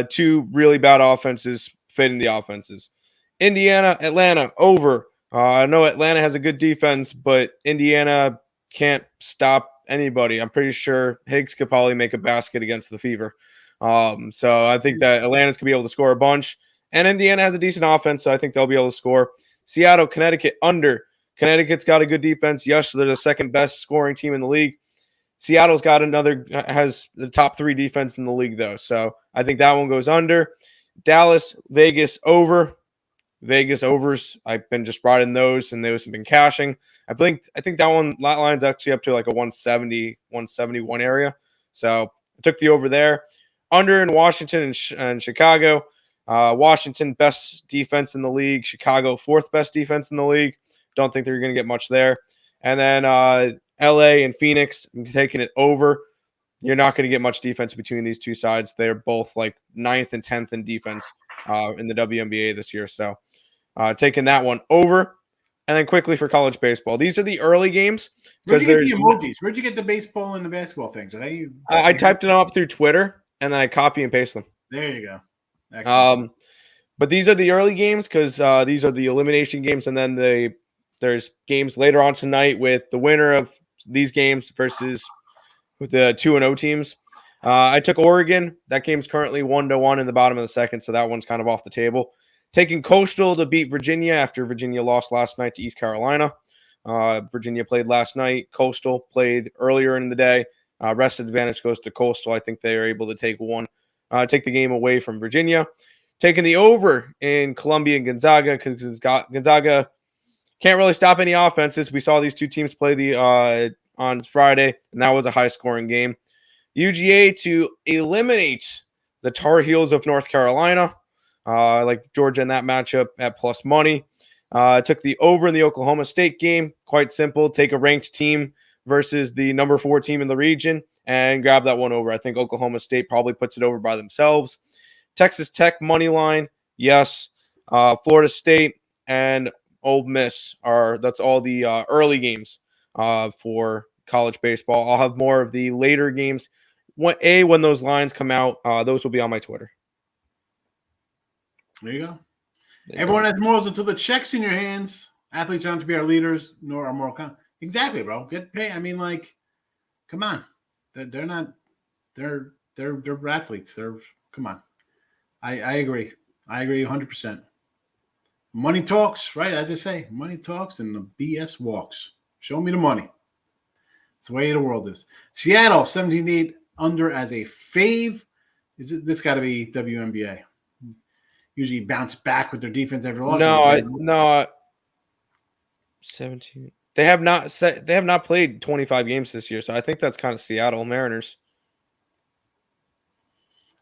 2 really bad offenses fitting the offenses. Indiana, Atlanta over. I know Atlanta has a good defense, but Indiana can't stop anybody. I'm pretty sure Higgs could probably make a basket against the Fever. So I think that Atlanta's could be able to score a bunch. And Indiana has a decent offense, so I think they'll be able to score. Seattle, Connecticut under. Connecticut's got a good defense. Yes, they're the second best scoring team in the league. Seattle's has the top 3 defense in the league, though. So I think that one goes under. Dallas, Vegas over. Vegas overs. I've been just brought in those, and those have been cashing. I think that line's actually up to like a 170, 171 area. So I took the over there. Under in Washington and Chicago. Washington, best defense in the league. Chicago, 4th best defense in the league. Don't think they're going to get much there. And then LA and Phoenix, I'm taking it over. You're not going to get much defense between these two sides. They're both like 9th and 10th in defense in the WNBA this year. So taking that one over. And then quickly for college baseball. These are the early games. Where'd you get the emojis? Where'd you get the baseball and the basketball things? Are they? I typed it up through Twitter, and then I copy and paste them. There you go. Excellent. But these are the early games because these are the elimination games, and then there's games later on tonight with the winner of these games versus the 2-0 teams. I took Oregon. That game's currently 1-1 in the bottom of the second, so that one's kind of off the table. Taking Coastal to beat Virginia after Virginia lost last night to East Carolina. Virginia played last night. Coastal played earlier in the day. Rest advantage goes to Coastal. I think they are able to take the game away from Virginia. Taking the over in Columbia and Gonzaga because Gonzaga can't really stop any offenses. We saw these two teams play on Friday, and that was a high-scoring game. UGA to eliminate the Tar Heels of North Carolina. Like Georgia in that matchup at plus money. Took the over in the Oklahoma State game. Quite simple. Take a ranked team versus the number 4 team in the region and grab that one over. I think Oklahoma State probably puts it over by themselves. Texas Tech money line. Yes. Florida State and Ole Miss that's all the early games for college baseball. I'll have more of the later games. When those lines come out, those will be on my Twitter. There you go. Everyone has morals until the check's in your hands. Athletes aren't to be our leaders, nor our moral. Exactly, bro. Get paid. I mean, like, come on. They're not. They're athletes. Come on. I agree. I agree 100%. Money talks, right? As I say, money talks and the BS walks. Show me the money. It's the way the world is. Seattle 17-8 under as a fave. This got to be WNBA. Usually bounce back with their defense every loss. No, 17. They have not played 25 games this year, so I think that's kind of Seattle Mariners.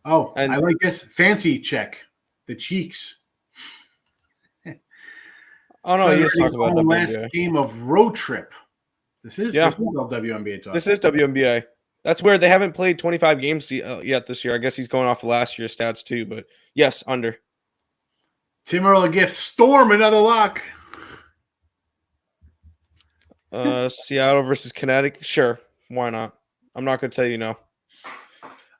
Oh, And I like this. Fancy check. The Cheeks. oh no, Suns you're ready to talking go about home last WNBA. game of road trip. This is all WNBA talk. This is WNBA. That's where they haven't played 25 games yet this year. I guess he's going off of last year's stats too, but yes, under. Tim Earl gift. Storm, another lock. Seattle versus Connecticut. Sure, why not? I'm not going to tell you no.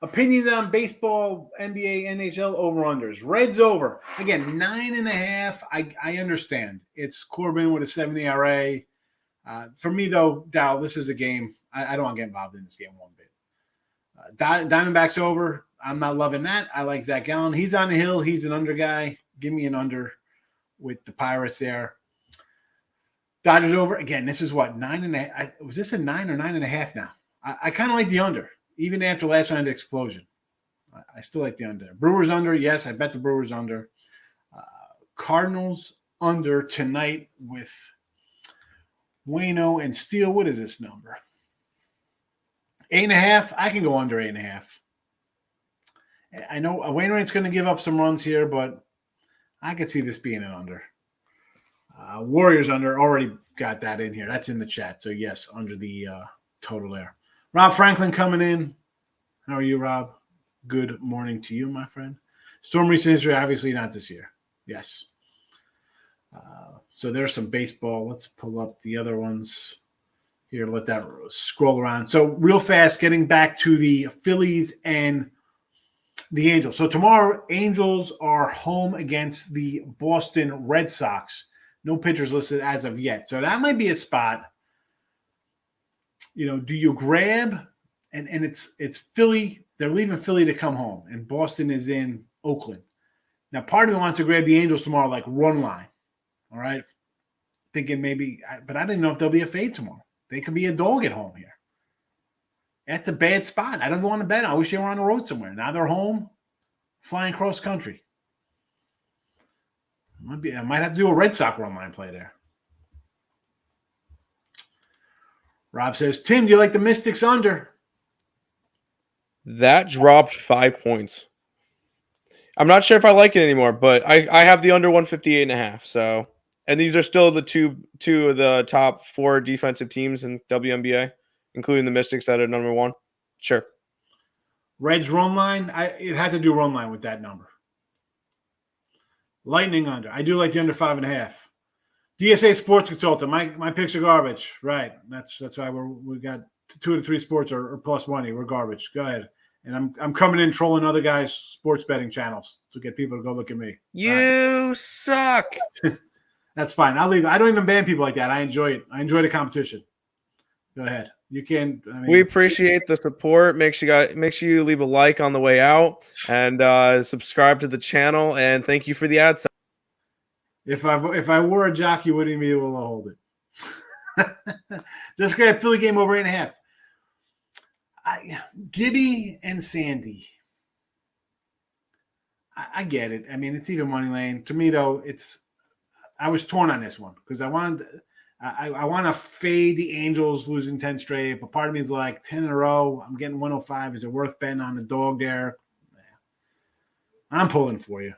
Opinions on baseball, NBA, NHL over-unders. Reds over. Again, 9.5. I understand. It's Corbin with a 7 ERA. For me, though, Dow, this is a game. I don't want to get involved in this game one bit. Diamondbacks over. I'm not loving that. I like Zach Gallen. He's on the hill. He's an under guy. Give me an under with the Pirates there. Dodgers over. Again, this is what, 9.5. Was this a 9 or 9.5 now? I kind of like the under. Even after last round explosion, I still like the under. Brewers under, yes, I bet the Brewers under. Cardinals under tonight with Waino and Steele. What is this number? 8.5. I can go under 8.5. I know Wainwright's going to give up some runs here, but I could see this being an under. Warriors under, already got that in here. That's in the chat. So, yes, under the total there. Rob Franklin coming in. How are you, Rob? Good morning to you, my friend. Storm recent history, obviously not this year. Yes. So there's some baseball. Let's pull up the other ones here. Let that scroll around. So real fast, getting back to the Phillies and the Angels. So tomorrow, Angels are home against the Boston Red Sox. No pitchers listed as of yet. So that might be a spot. You know, do you grab and it's Philly? They're leaving Philly to come home, and Boston is in Oakland. Now, part of me wants to grab the Angels tomorrow, like run line. All right, thinking maybe, but I don't even know if they'll be a fave tomorrow. They could be a dog at home here. That's a bad spot. I don't want to bet. I wish they were on the road somewhere. Now they're home, flying cross country. I might have to do a Red Sox run line play there. Rob says, Tim, do you like the Mystics under? That dropped 5 points. I'm not sure if I like it anymore, but I have the under 158.5. So, and these are still the two of the top 4 defensive teams in WNBA, including the Mystics that are number 1. Sure. Reds run line. It had to do run line with that number. Lightning under. I do like the under 5.5. DSA Sports Consultant. My picks are garbage. Right. That's why we got 2 to 3 sports or plus money. We're garbage. Go ahead. And I'm coming in trolling other guys' sports betting channels to get people to go look at me. You suck. That's fine. I'll leave. I don't even ban people like that. I enjoy it. I enjoy the competition. Go ahead. You can. We appreciate the support. Make sure you leave a like on the way out and subscribe to the channel. And thank you for the ad. If I wore a jock, you wouldn't be able to hold it. Just grab Philly game over 8.5. Gibby and Sandy. I get it. I mean, it's even money lane. To me, though, I was torn on this one because I want to fade the Angels losing 10 straight, but part of me is like 10 in a row. I'm getting 105. Is it worth betting on the dog there? I'm pulling for you.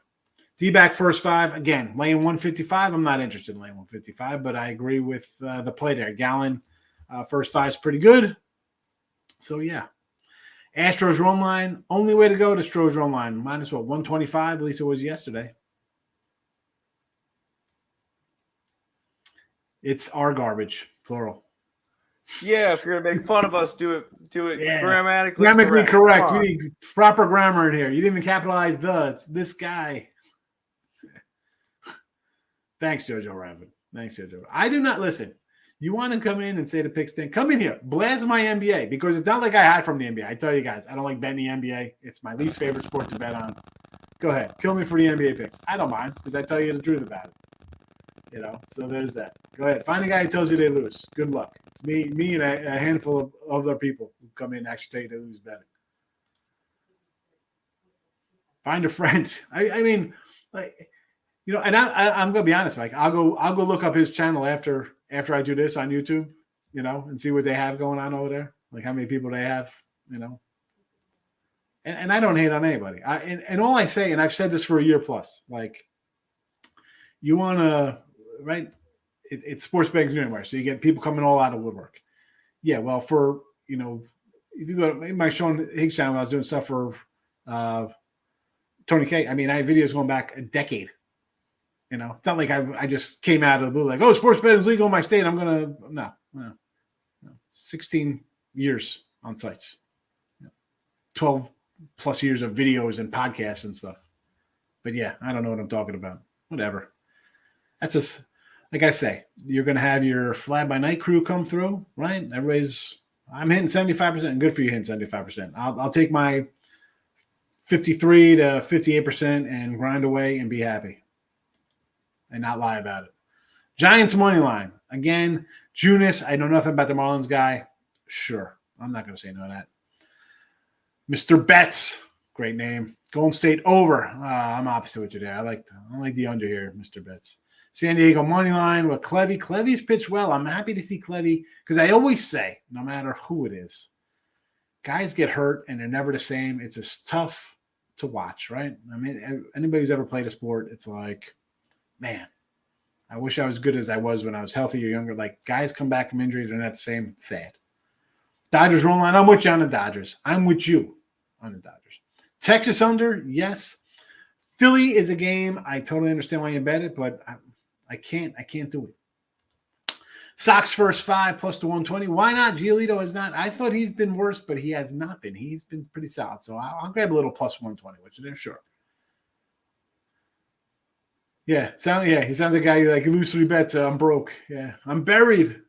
D-back first 5. Again, laying 155. I'm not interested in laying 155, but I agree with the play there. Gallen first 5 is pretty good. So, yeah. Astros run line. Only way to go to Astros run line. Minus what? 125? At least it was yesterday. It's our garbage, plural. Yeah, if you're gonna make fun of us, do it Yeah. grammatically correct. We need proper grammar in here. You didn't even capitalize the. It's this guy. Thanks, Jojo Rabbit. Thanks, Jojo. I do not listen. You want to come in and say the pick stink? Come in here. Blast my NBA because it's not like I hide from the NBA. I tell you guys, I don't like betting the NBA. It's my least favorite sport to bet on. Go ahead. Kill me for the NBA picks. I don't mind because I tell you the truth about it. You know, so there's that. Go ahead. Find a guy who tells you they lose. Good luck. It's me and a handful of other people who come in and actually tell you they lose betting. Find a friend. I mean, like, And I'm gonna be honest, Mike. I'll go look up his channel after I do this on YouTube, and see what they have going on over there, like how many people they have, And I don't hate on anybody. And all I say, and I've said this for a year plus, like, you want to, right? It's sports betting anywhere, so you get people coming all out of woodwork. Yeah, well, for if you go to my Sean Higgs channel, I was doing stuff for Tony K. I mean, I have videos going back a decade. It's not like I just came out of the blue like, oh, sports betting is legal in my state. I'm gonna no. 16 years on sites, 12 plus years of videos and podcasts and stuff. But yeah, I don't know what I'm talking about. Whatever. That's just like I say. You're gonna have your fly by night crew come through, right? I'm hitting 75%. Good for you hitting 75%. I'll take my 53 to 58% and grind away and be happy. And not lie about it. Giants money line. Again, Junis, I know nothing about the Marlins guy. Sure. I'm not going to say no to that. Mr. Betts. Great name. Golden State over. I'm opposite with you there. I like the under here, Mr. Betts. San Diego money line with Clevy. Clevy's pitched well. I'm happy to see Clevy because I always say, no matter who it is, guys get hurt and they're never the same. It's just tough to watch, right? I mean, anybody's ever played a sport, it's like, man, I wish I was good as I was when I was healthy or younger. Like, guys come back from injuries, they're not the same. It's sad. Dodgers roll line. I'm with you on the Dodgers. I'm with you on the Dodgers. Texas under, yes. Philly is a game. I totally understand why you bet it, but I can't do it. Sox first 5 plus the 120. Why not? Giolito has not. I thought he's been worse, but he has not been. He's been pretty solid. So I'll grab a little plus 120, which is sure. Yeah, he sounds like a guy like lose 3 bets. I'm broke. Yeah, I'm buried.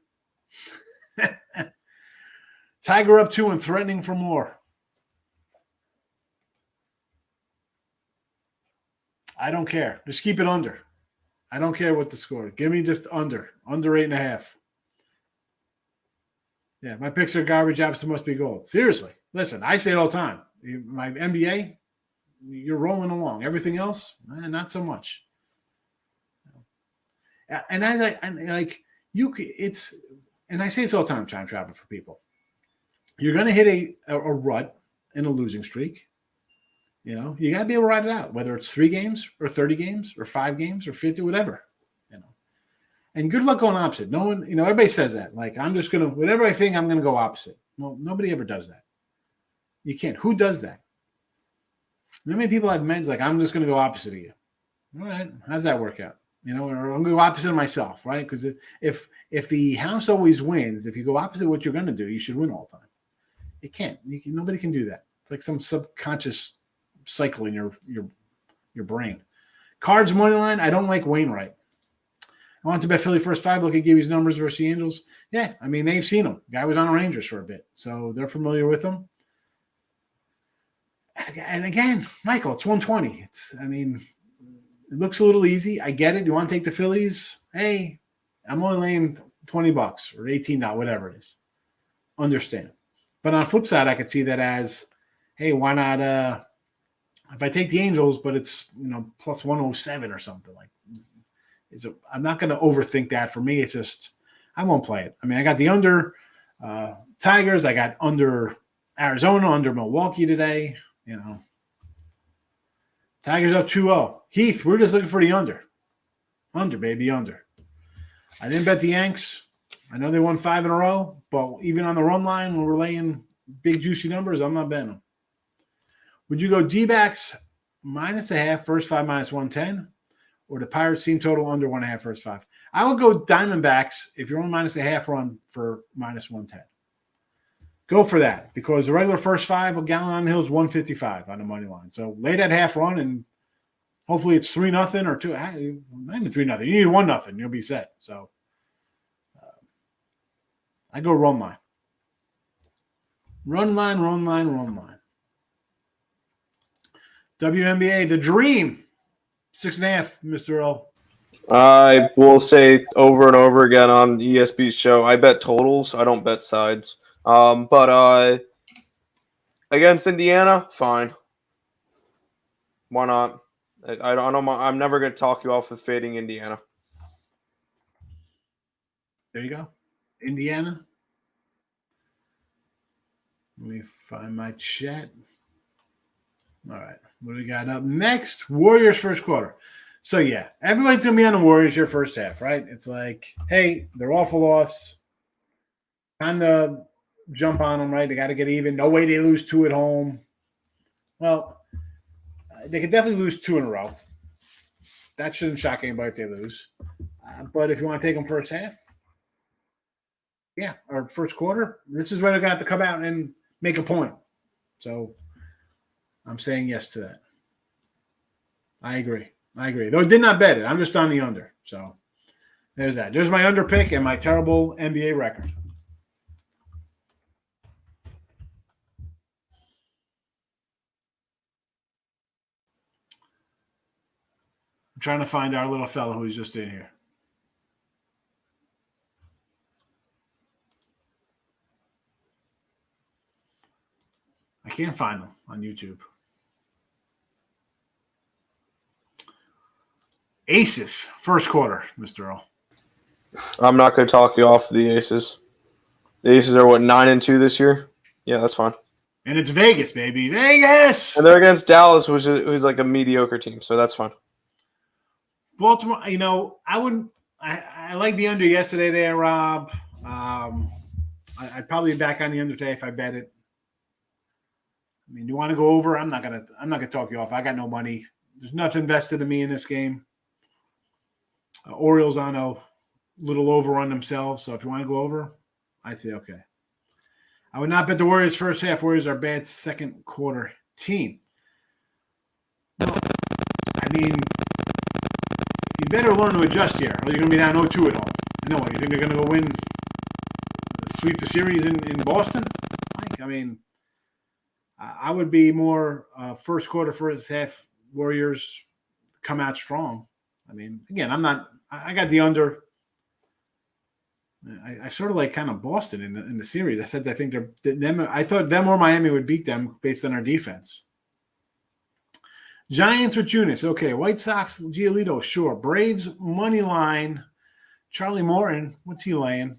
Tiger up 2 and threatening for more. I don't care. Just keep it under. I don't care what the score. Give me just under 8.5. Yeah, my picks are garbage. Absolute must be gold. Seriously, listen. I say it all the time. My NBA, you're rolling along. Everything else, not so much. And I like you. It's and I say this all the time. Time travel for people. You're going to hit a rut in a losing streak. You got to be able to ride it out, whether it's 3 games or 30 games or 5 games or 50, whatever. And good luck going opposite. No one, everybody says that. Like, I'm just going to, whatever I think, I'm going to go opposite. Well, nobody ever does that. You can't. Who does that? How many people have meds like, I'm just going to go opposite of you? All right. How's that work out? Or I'm going to go opposite of myself, right? Because if the house always wins, if you go opposite of what you're going to do, you should win all the time. It can't. Nobody can do that. It's like some subconscious cycle in your brain. Cards money line. I don't like Wainwright. I want to bet Philly first 5. Look at Gibby's numbers versus the Angels. Yeah, I mean, they've seen him. Guy was on the Rangers for a bit, so they're familiar with him. And again, Michael, it's 120. It looks a little easy. I get it. You want to take the Phillies? Hey, I'm only laying $20 or $18, whatever it is. Understand. But on the flip side, I could see that as, hey, why not? If I take the Angels, but it's plus 107 or something like. I'm not going to overthink that. For me, it's just I won't play it. I mean, I got the under Tigers. I got under Arizona, under Milwaukee today. Tigers up 2-0. Heath, we're just looking for the under. Under, baby, under. I didn't bet the Yanks. I know they won 5 in a row, but even on the run line, when we're laying big, juicy numbers, I'm not betting them. Would you go D-backs -0.5, first 5 -110, or the Pirates team total under 1.5, first 5? I would go Diamondbacks if you're on -0.5 run for -110. Go for that because the regular first 5 of Gallon on the Hill is 155 on the money line. So lay that half run and hopefully it's 3-0 or 2. Not even 3-0. You need 1-0. You'll be set. So I go run line. Run line. WNBA, the dream. 6.5, Mr. L. I will say over and over again on ESP's show, I bet totals. I don't bet sides. But against Indiana, fine. Why not? I don't. I'm never going to talk you off of fading Indiana. There you go. Indiana. Let me find my chat. All right. What do we got up next? Warriors first quarter. So, yeah, everybody's going to be on the Warriors here first half, right? It's like, hey, they're off a loss. Time to jump on them, right? They got to get even. No way they lose 2 at home. Well, they could definitely lose 2 in a row. That shouldn't shock anybody if they lose. But if you want to take them first half, yeah, or first quarter, this is where they're going to have to come out and make a point. So I'm saying yes to that. I agree. Though I did not bet it. I'm just on the under. So there's that. There's my under pick and my terrible NBA record. I'm trying to find our little fellow who's just in here. I can't find him on YouTube. Aces, first quarter, Mr. Earl. I'm not going to talk you off the Aces. The Aces are, 9-2 this year? Yeah, that's fine. And it's Vegas, baby. Vegas! And they're against Dallas, who's like a mediocre team, so that's fine. Baltimore, I like the under yesterday there, Rob. I'd probably be back on the under today if I bet it. I mean, you want to go over? I'm not gonna talk you off. I got no money. There's nothing vested in me in this game. Orioles on a little over on themselves, so if you want to go over, I'd say okay. I would not bet the Warriors first half. Warriors are a bad second quarter team. No, I mean, you better learn to adjust here, or you're going to be down 0-2 at home. No, you think they're going to go sweep the series in Boston? I mean, I would be more first quarter, first half Warriors come out strong. I mean, again, I got the under. I sort of like kind of Boston in the series. I said I think I thought them or Miami would beat them based on our defense. Giants with Junis. Okay. White Sox, Giolito, sure. Braves, money line. Charlie Morton, what's he laying?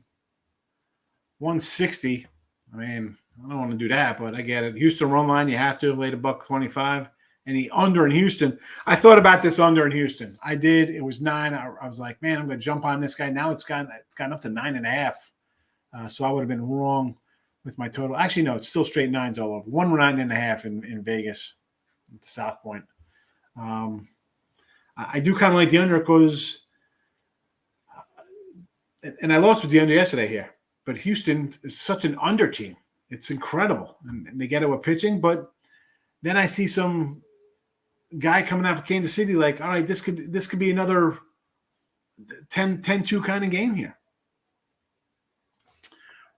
160. I mean, I don't want to do that, but I get it. Houston run line, you have to. Lay the $1.25. And the under in Houston. I thought about this under in Houston. I did. It was 9. I was like, man, I'm going to jump on this guy. Now it's gone up to 9.5. So I would have been wrong with my total. Actually, no, it's still straight 9s all over. 109.5 in Vegas at the South Point. I do kind of like the under because, and I lost with the under yesterday here, but Houston is such an under team. It's incredible. And they get it with pitching, but then I see some guy coming out of Kansas City like, all right, this could be another 10-2 kind of game here.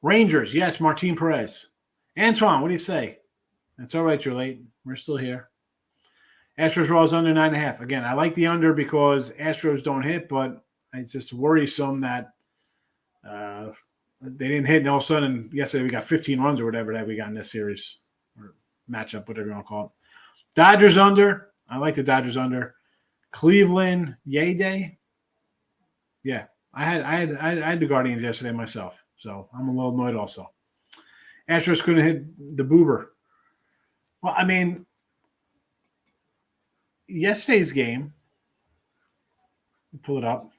Rangers, yes, Martin Perez. Antoine, what do you say? That's all right, you're late. We're still here. Astros Royals under 9.5. Again, I like the under because Astros don't hit, but it's just worrisome that they didn't hit, and all of a sudden, yesterday we got 15 runs or whatever that we got in this series or matchup, whatever you want to call it. Dodgers under. I like the Dodgers under. Cleveland, yay day. Yeah, I had the Guardians yesterday myself, so I'm a little annoyed also. Astros couldn't hit the boober. Well, I mean, yesterday's game. Pull it up.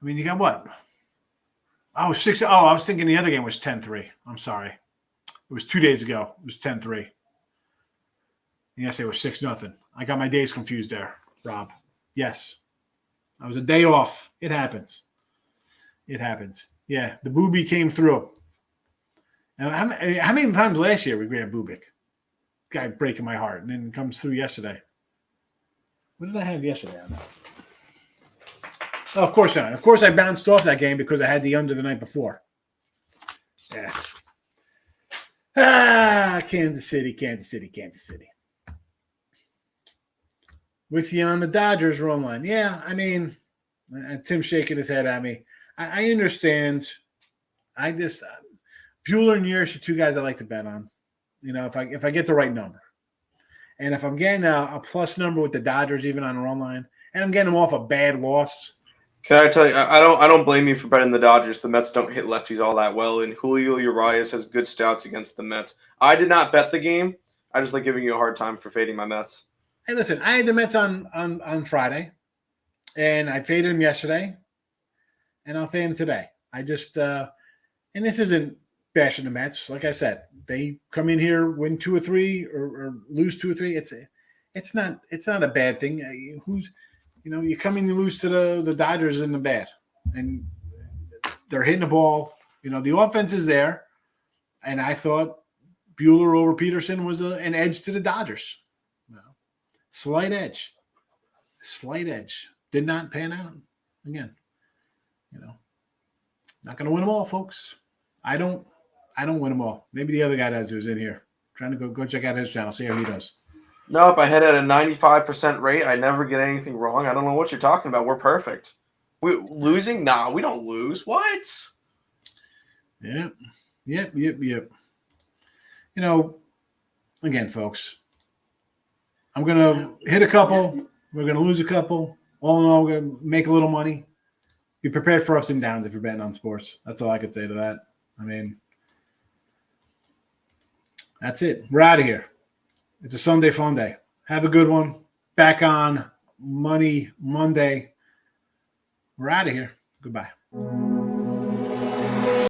I mean, you got what? Oh, 6. Oh, I was thinking the other game was 10-3. I'm sorry. It was 2 days ago. It was 10-3. Yes, it was 6-0. I got my days confused there, Rob. Yes. I was a day off. It happens. Yeah, the booby came through. And how many times last year we ran Bubik? Guy breaking my heart, and then comes through yesterday. What did I have yesterday? Oh, of course not. Of course, I bounced off that game because I had the under the night before. Yeah. Kansas City. With you on the Dodgers run line. Yeah, I mean, Tim's shaking his head at me. I understand. I just Bueller and Years are two guys I like to bet on. You know, if I get the right number. And if I'm getting a plus number with the Dodgers, even on the run line, and I'm getting them off a bad loss. Can I tell you? I don't blame you for betting the Dodgers. The Mets don't hit lefties all that well, and Julio Urias has good stats against the Mets. I did not bet the game. I just like giving you a hard time for fading my Mets. Hey, listen, I had the Mets on Friday, and I faded them yesterday, and I'll fade them today. I just and this isn't bashing the Mets. Like I said, they come in here, win 2 or 3, or lose 2 or 3. It's not a bad thing. You come in and lose to the Dodgers in the bad, and they're hitting the ball. The offense is there, and I thought Buehler over Peterson was an edge to the Dodgers. Slight edge. Did not pan out. Again, not going to win them all, folks. I don't win them all. Maybe the other guy does who's in here. Trying to go check out his channel, see how he does. Nope, I hit at a 95% rate. I never get anything wrong. I don't know what you're talking about. We're perfect. We losing? Nah, we don't lose. What? Yep. Again, folks, I'm going to hit a couple. We're going to lose a couple. All in all, we're going to make a little money. Be prepared for ups and downs if you're betting on sports. That's all I could say to that. I mean, that's it. We're out of here. It's a Sunday fun day. Have a good one. Back on Money Monday. We're out of here. Goodbye.